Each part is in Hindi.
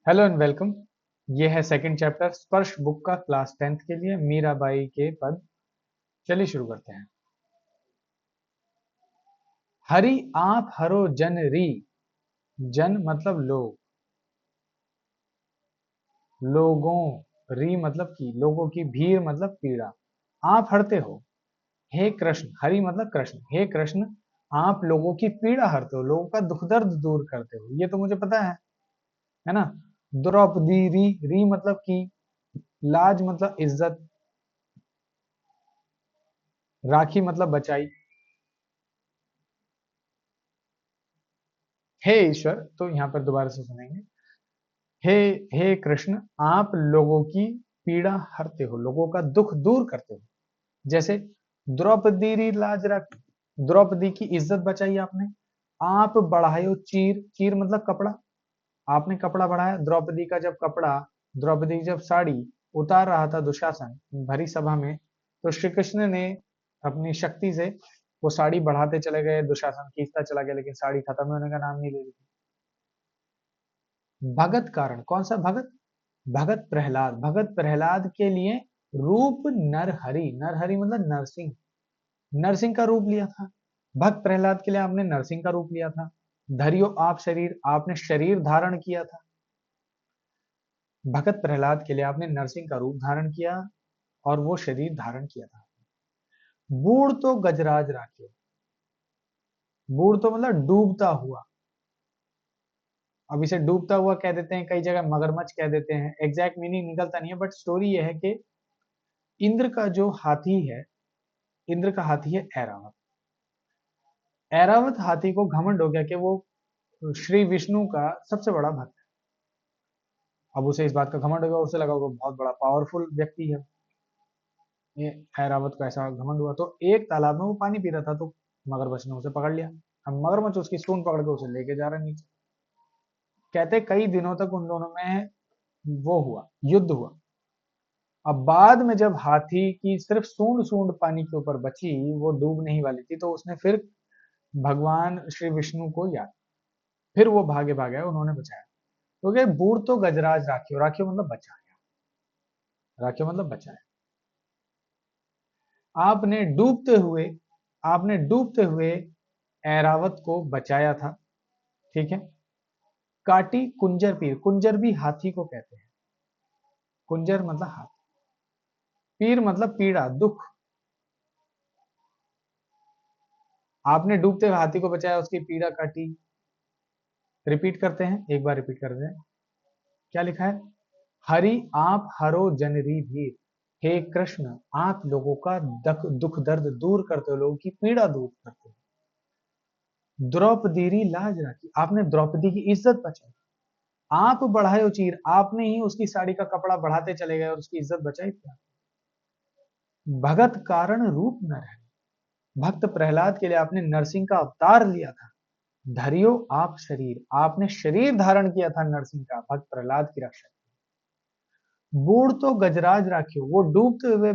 Hello and welcome. ये है सेकंड चैप्टर स्पर्श बुक का क्लास 10th के लिए मीराबाई के पद। चलिए शुरू करते हैं। हरि आप हरो जन री। जन मतलब लोग, लोगों, री मतलब की, लोगों की, भीड़ मतलब पीड़ा। आप हरते हो, हे कृष्ण, हरि मतलब कृष्ण, हे कृष्ण आप लोगों की पीड़ा हरते हो, लोगों का दुख दर्द दूर करते हो। ये तो मुझे पता है ना। द्रौपदी री, री मतलब की, लाज मतलब इज्जत, राखी मतलब बचाई। हे ईश्वर, तो यहां पर दोबारा से सुनेंगे। हे हे कृष्ण आप लोगों की पीड़ा हरते हो, लोगों का दुख दूर करते हो। जैसे द्रौपदी री लाज राखी, द्रौपदी की इज्जत बचाई आपने। आप बढ़ायो चीर, चीर मतलब कपड़ा, आपने कपड़ा बढ़ाया। द्रौपदी का जब कपड़ा, द्रौपदी की जब साड़ी उतार रहा था दुशासन भरी सभा में, तो श्री कृष्ण ने अपनी शक्ति से वो साड़ी बढ़ाते चले गए, दुशासन खींचता चला गया, लेकिन साड़ी खत्म होने का नाम नहीं ले रही थी। भगत कारण, कौन सा भगत? भगत प्रहलाद, भगत प्रहलाद के लिए रूप नरहरि, नरहरि मतलब नरसिंह, नरसिंह का रूप लिया था। भक्त प्रहलाद के लिए आपने नरसिंह का रूप लिया था। धरियो आप शरीर, आपने शरीर धारण किया था। भगत प्रहलाद के लिए आपने नरसिंह का रूप धारण किया और वो शरीर धारण किया था। बूढ़ तो गजराज राखियो, बूढ़ तो मतलब डूबता हुआ। अब इसे डूबता हुआ कह देते हैं, कई जगह मगरमच्छ कह देते हैं, एग्जैक्ट मीनिंग निकलता नहीं है, बट स्टोरी ये है कि इंद्र का जो हाथी है, इंद्र का हाथी है ऐरावत। ऐरावत हाथी को घमंड हो गया कि वो श्री विष्णु का सबसे बड़ा भक्त है। अब उसे इस बात का घमंड हो गया, उसे लगा वो बहुत बड़ा पावरफुल व्यक्ति है। ये ऐरावत को ऐसा घमंड हुआ, तो एक तालाब में वो पानी पी रहा था, तो मगरमच्छ ने उसे पकड़ लिया। अब मगरमच्छ उसकी सूंड पकड़ के उसे लेके जा रहा है नीचे। कहते कई दिनों तक उन दोनों में वो हुआ, युद्ध हुआ। अब बाद में जब हाथी की सिर्फ सूंड सूंड पानी के ऊपर बची, वो डूब नहीं वाली थी, तो उसने फिर भगवान श्री विष्णु को याद, फिर वो भागे भागे उन्होंने बचाया। तो क्या, बूढ़ तो गजराज राखियो, राखियो मतलब बचाया, राखियो मतलब बचाया। आपने डूबते हुए, आपने डूबते हुए ऐरावत को बचाया था। ठीक है। काटी कुंजर पीर, कुंजर भी हाथी को कहते हैं, कुंजर मतलब हाथी, पीर मतलब पीड़ा दुख। आपने डूबते हुए हाथी को बचाया, उसकी पीड़ा काटी। रिपीट करते हैं, एक बार रिपीट करते हैं। क्या लिखा है? हरि आप हरो जनरी भीर, हे कृष्ण आप लोगों का दुख दर्द दूर करते हो, लोगों की पीड़ा दूर करते हो। द्रौपदी री लाज राखी, आपने द्रौपदी की इज्जत बचाई। आप बढ़ाए चीर, आपने ही उसकी साड़ी का कपड़ा बढ़ाते चले गए और उसकी इज्जत बचाई थी। भगत कारण रूप न रहे, भक्त प्रहलाद के लिए आपने नरसिंह का अवतार लिया था। धरियो आप शरीर, आपने शरीर धारण किया था नरसिंह का, भक्त प्रहलाद की रक्षा। बूढ़ तो गजराज राखियो, वो डूबते हुए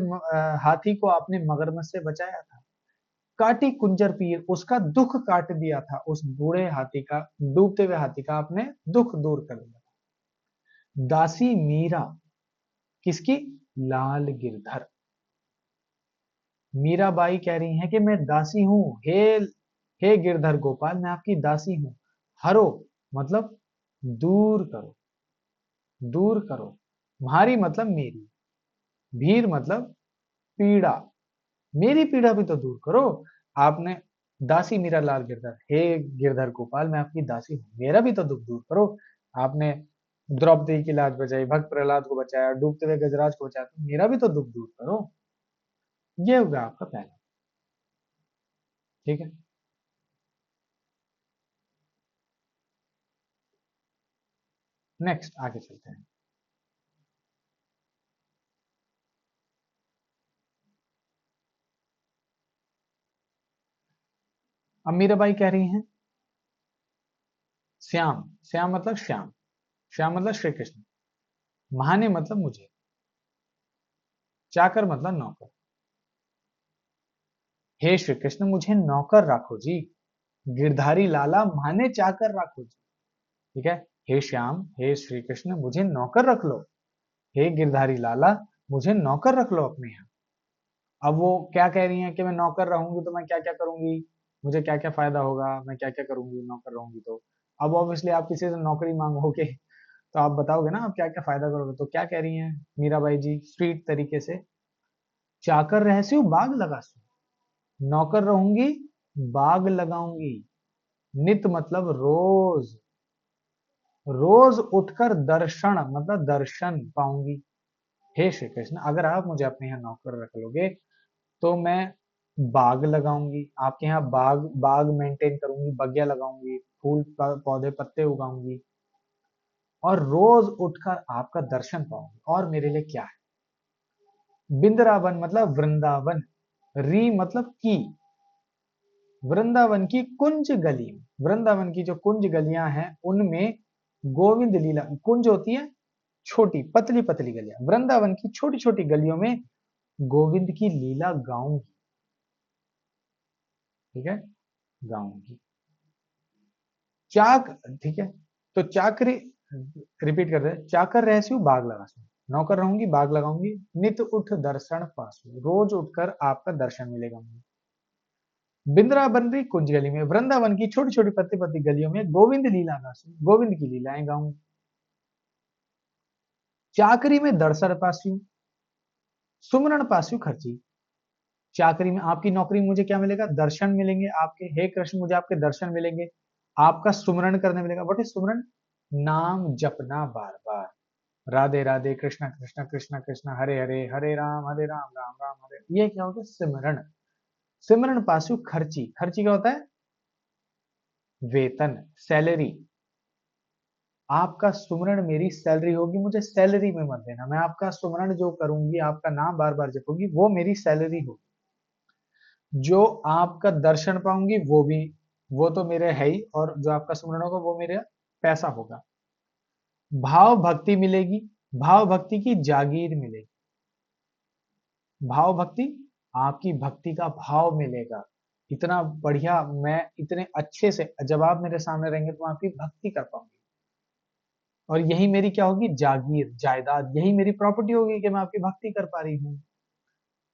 हाथी को आपने मगरमच्छ से बचाया था। काटी कुंजर पीर, उसका दुख काट दिया था, उस बूढ़े हाथी का, डूबते हुए हाथी का आपने दुख दूर कर दिया। दासी मीरा, किसकी? लाल गिरधर। मीराबाई कह रही हैं कि मैं दासी हूं, हे गिरधर गोपाल मैं आपकी दासी हूं। हरो मतलब दूर करो, दूर करो। भारी मतलब मेरी, भीर मतलब पीड़ा, मेरी पीड़ा भी तो दूर करो। आपने दासी मीरा लाल गिरधर, हे गिरधर गोपाल मैं आपकी दासी हूं, मेरा भी तो दुख दूर करो। आपने द्रौपदी की लाज बचाई, भक्त प्रहलाद को बचाया, डूबते हुए गजराज को बचाया, तो मेरा भी तो दुख दूर करो। ये होगा आपका पहला। ठीक है। नेक्स्ट आगे चलते हैं। अब मीराबाई कह रही हैं श्याम, श्याम मतलब श्याम, श्याम मतलब श्री कृष्ण, महाने मतलब मुझे, चाकर मतलब नौकर। हे श्री कृष्ण मुझे नौकर राखो जी, गिरधारी लाला माने चाकर राखो जी। ठीक है। हे श्याम, हे श्री कृष्ण, मुझे नौकर रख लो। हे गिरधारी लाला, मुझे नौकर रख लो अपने यहाँ। अब वो क्या कह रही हैं कि मैं नौकर रहूंगी तो मैं क्या क्या करूंगी, मुझे क्या क्या फायदा होगा, मैं क्या क्या करूंगी नौकर रहूंगी तो। अब ऑब्वियसली आप किसी से नौकरी मांगोगे तो आप बताओगे ना आप क्या क्या फायदा करोगे। तो क्या कह रही हैं मीराबाई जी स्वीट तरीके से, चाकर रहस्यु बाग लगासू, नौकर रहूंगी बाग लगाऊंगी, नित मतलब रोज, रोज उठकर दर्शन मतलब दर्शन पाऊंगी। हे श्री कृष्ण, अगर आप मुझे अपने यहाँ नौकर रख लोगे तो मैं बाग लगाऊंगी, आपके यहाँ बाग बाग मेंटेन करूंगी, बगिया लगाऊंगी, फूल पौधे पत्ते उगाऊंगी, और रोज उठकर आपका दर्शन पाऊंगी। और मेरे लिए क्या है? बिंद्रावन मतलब वृंदावन, री मतलब की, वृंदावन की कुंज गली में, वृंदावन की जो कुंज गलियां हैं उनमें गोविंद लीला, कुंज होती है छोटी पतली पतली गलियां, वृंदावन की छोटी छोटी गलियों में गोविंद की लीला गाऊंगी। ठीक है, गाऊंगी। चाक, ठीक है, तो चाकरी, रिपीट कर रहे हैं, चाकर रहस्यु बाग लगासू, नौकर रहूंगी बाग लगाऊंगी, नित उठ दर्शन पासू, रोज उठकर आपका दर्शन मिलेगा मुझे। बिंद्रावन की कुंज गली में, वृंदावन की छोटी छोटी पत्ती पत्ती गलियों में गोविंद लीला गासू, गोविंद की लीलाएं गाऊं। चाकरी में दर्शन पासू, सुमरण पासू खर्ची, चाकरी में आपकी नौकरी में मुझे क्या मिलेगा? दर्शन मिलेंगे आपके, हे कृष्ण मुझे आपके दर्शन मिलेंगे, आपका सुमरण करने मिलेगा। व्हाट इज सुमरण? नाम जपना बार बार, राधे राधे कृष्णा कृष्णा कृष्णा कृष्णा हरे हरे, हरे राम राम राम हरे, ये क्या होता है? सिमरण। सिमरण पासु खर्ची, खर्ची क्या होता है? वेतन, सैलरी। आपका सुमरण मेरी सैलरी होगी, मुझे सैलरी में मत देना, मैं आपका सुमरण जो करूंगी, आपका नाम बार बार जपूंगी, वो मेरी सैलरी होगी। जो आपका दर्शन पाऊंगी वो भी, वो तो मेरे है ही, और जो आपका सुमरण होगा वो मेरा पैसा होगा। भाव भक्ति मिलेगी, भाव भक्ति की जागीर मिलेगी, भाव भक्ति, आपकी भक्ति का भाव मिलेगा। इतना बढ़िया, मैं इतने अच्छे से जब आप मेरे सामने रहेंगे तो मैं आपकी भक्ति कर पाऊंगी, और यही मेरी क्या होगी? जागीर, जायदाद, यही मेरी प्रॉपर्टी होगी कि मैं आपकी भक्ति कर पा रही हूँ।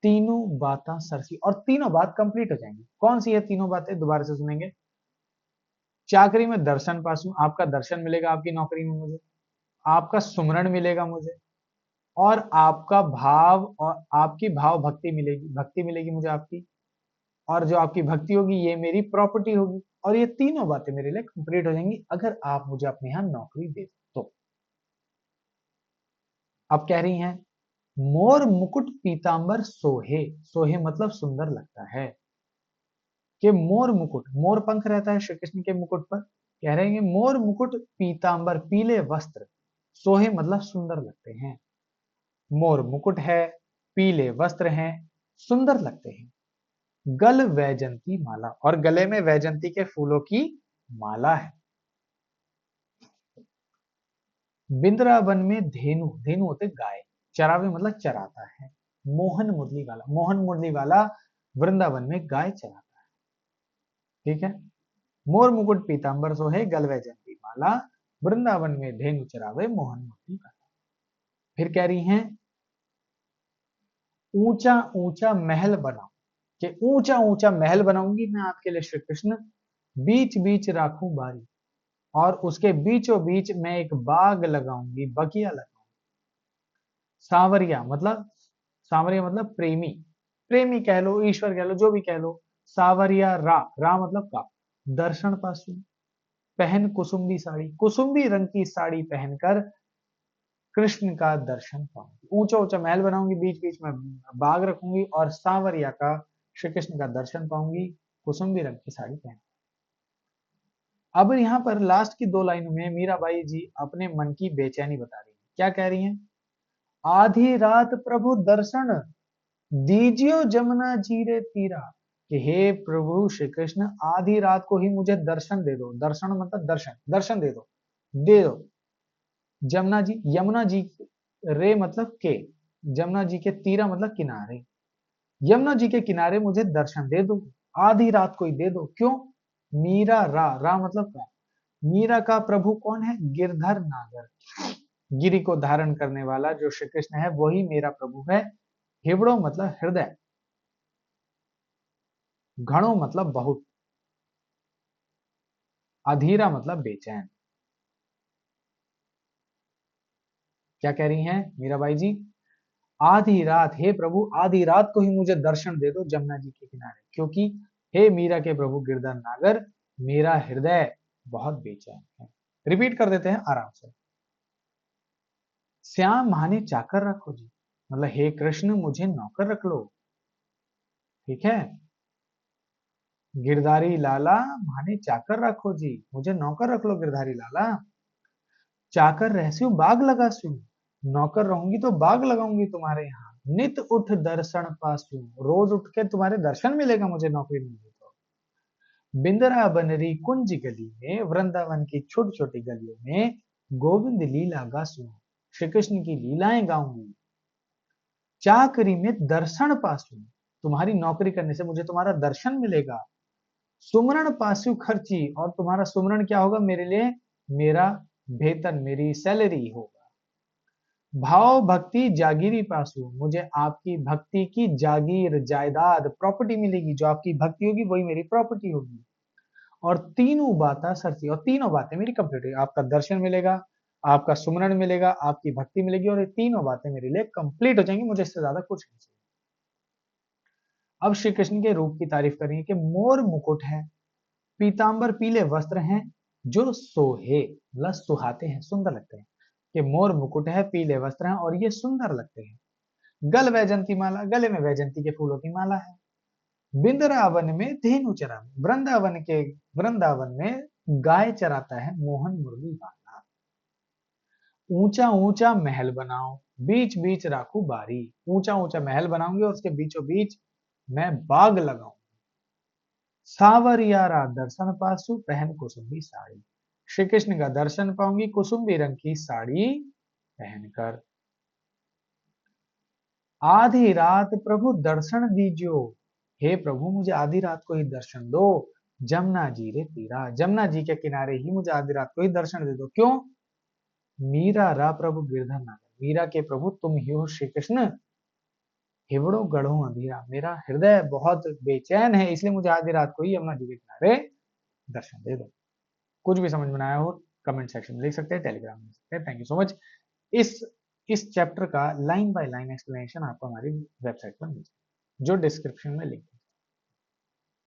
तीनों बातें सरसी, और तीनों बात कंप्लीट हो जाएंगी। कौन सी है तीनों बातें? दोबारा से सुनेंगे। चाकरी में दर्शन पासू, आपका दर्शन मिलेगा आपकी नौकरी में मुझे, आपका सुमरण मिलेगा मुझे, और आपका भाव और आपकी भाव भक्ति मिलेगी, भक्ति मिलेगी मुझे आपकी, और जो आपकी भक्ति होगी ये मेरी प्रॉपर्टी होगी, और ये तीनों बातें मेरे लिए कंप्लीट हो जाएंगी अगर आप मुझे अपने यहाँ नौकरी दे दो तो। अब कह रही हैं मोर मुकुट पीतांबर सोहे, सोहे मतलब सुंदर लगता है, कि मोर मुकुट, मोर पंख रहता है श्री कृष्ण के मुकुट पर, कह रहे हैं मोर मुकुट पीतांबर, पीले वस्त्र, सोहे मतलब सुंदर लगते हैं। मोर मुकुट है, पीले वस्त्र हैं, सुंदर लगते हैं। गल वैजंती माला, और गले में वैजंती के फूलों की माला है। बिंद्रावन में धेनु, धेनु होते गाय, चरावे मतलब चराता है। मोहन मुरली वाला, मोहन मुरली वाला वृंदावन में गाय चराता है। ठीक है, मोर मुकुट पीतांबर सोहे, गल वैजंती माला, वृंदावन में धेनु चरावे मोहन मुरली वाला। फिर कह रही हैं ऊंचा ऊंचा महल बनाओ, कि ऊंचा ऊंचा महल बनाऊंगी मैं आपके लिए श्री कृष्ण, बीच बीच राखूं बारी, और उसके बीचों बीच मैं एक बाग लगाऊंगी, बगिया लगाऊंगी। सांवरिया मतलब, सांवरिया मतलब प्रेमी, प्रेमी कह लो, ईश्वर कह लो, जो भी कह लो। सावरिया रा, रा मतलब का, दर्शन पासु, पहन कुसुम्बी साड़ी, कुसुम्बी रंग की साड़ी पहनकर कृष्ण का दर्शन पाऊंगी। ऊंचा ऊंचा महल बनाऊंगी, बीच बीच में बाग रखूंगी, और सांवरिया का, श्री कृष्ण का दर्शन पाऊंगी, कुसुम्बी रंग की साड़ी पहन। अब यहाँ पर लास्ट की दो लाइनों में मीराबाई जी अपने मन की बेचैनी बता रही है। क्या कह रही हैं? आधी रात प्रभु दर्शन दीजियो जमुना जीरे तीरा, कि हे प्रभु श्री कृष्ण आधी रात को ही मुझे दर्शन दे दो, दर्शन मतलब दर्शन, दर्शन दे दो, दे दो। जमुना जी, यमुना जी, रे मतलब के, जमुना जी के तीरा मतलब किनारे, यमुना जी के किनारे मुझे दर्शन दे दो, आधी रात को ही दे दो। क्यों? मीरा रा, रा मतलब का, मीरा का प्रभु कौन है? गिरधर नागर, गिरि को धारण करने वाला जो श्री कृष्ण है वही मेरा प्रभु है। हिवड़ो मतलब हृदय, घणो मतलब बहुत, अधीरा मतलब बेचैन। क्या कह रही हैं मीराबाई जी? आधी रात, हे प्रभु आधी रात को ही मुझे दर्शन दे दो जमुना जी के किनारे, क्योंकि हे मीरा के प्रभु गिरधर नागर, मेरा हृदय बहुत बेचैन है। रिपीट कर देते हैं आराम से। श्याम माने चाकर रखो जी, मतलब हे कृष्ण मुझे नौकर रख लो, ठीक है। गिरधारी लाला माने चाकर रखो जी, मुझे नौकर रख लो गिरधारी लाला। चाकर रहस्यु बाग लगास्यु, नौकर रहूंगी तो बाग लगाऊंगी तुम्हारे यहाँ। नित उठ दर्शन पासु, रोज उठ के तुम्हारे दर्शन मिलेगा मुझे नौकरी मिल गई तो। बिंदरा बनरी कुंज गली में, वृंदावन की छोटी छोटी गलियों में गोविंद लीला गासु, श्री कृष्ण की लीलाएं गाऊंगी। चाकरी में दर्शन पासु, तुम्हारी नौकरी करने से मुझे तुम्हारा दर्शन मिलेगा। सुमरण पासु खर्ची, और तुम्हारा सुमरण क्या होगा मेरे लिए? मेरा वेतन, मेरी सैलरी होगा। भाव भक्ति जागीरी पासु, मुझे आपकी भक्ति की जागीर, जायदाद, प्रॉपर्टी मिलेगी। जो आपकी भक्ति होगी वही मेरी प्रॉपर्टी होगी। और तीनों बातें सरसी, और तीनों बातें मेरी कंप्लीट होगी। आपका दर्शन मिलेगा, आपका सुमरण मिलेगा, आपकी भक्ति मिलेगी, और ये तीनों बातें मेरे लिए कंप्लीट हो जाएंगी। मुझे इससे ज्यादा कुछ नहीं चाहिए। अब श्री कृष्ण के रूप की तारीफ करेंगे कि मोर मुकुट है, पीतांबर पीले वस्त्र हैं, जो सोहे मतलब सुहाते हैं, सुंदर लगते हैं। कि मोर मुकुट है, पीले वस्त्र हैं और ये सुंदर लगते हैं। गल वैजंती माला, गले में वैजंती के फूलों की माला है। बिंद्रावन में धेनु चरा, वृंदावन में गाय चराता है मोहन मुरली वाला। ऊंचा ऊंचा महल बनाओ, बीच बीच राखू बारी, ऊंचा ऊंचा महल बनाऊंगी और उसके बीचों बीच मैं बाग लगाऊं। सावरियारा दर्शन पासु, पहन कुसुम्बी साड़ी, श्री कृष्ण का दर्शन पाऊंगी कुसुम्बी रंग की साड़ी पहनकर। आधी रात प्रभु दर्शन दीजियो, हे प्रभु मुझे आधी रात को ही दर्शन दो। जमुना जी रे तीरा, जमुना जी के किनारे ही मुझे आधी रात को ही दर्शन दे दो। क्यों? मीरा रा प्रभु गिरधर नागर, मीरा के प्रभु तुम ही हो श्री कृष्ण। हिवड़ो गढ़ो अंधेरा, मेरा हृदय बहुत बेचैन है, इसलिए मुझे आधी रात को ही यमुना जी के किनारे दर्शन दे दो। कुछ भी समझ में आया हो कमेंट सेक्शन में लिख सकते हैं, टेलीग्राम में लिख सकते हैं। Thank you so much. इस इस चैप्टर का लाइन बाय लाइन एक्सप्लेनेशन आपको हमारी वेबसाइट पर मिल जाएगा, जो डिस्क्रिप्शन में लिंक है।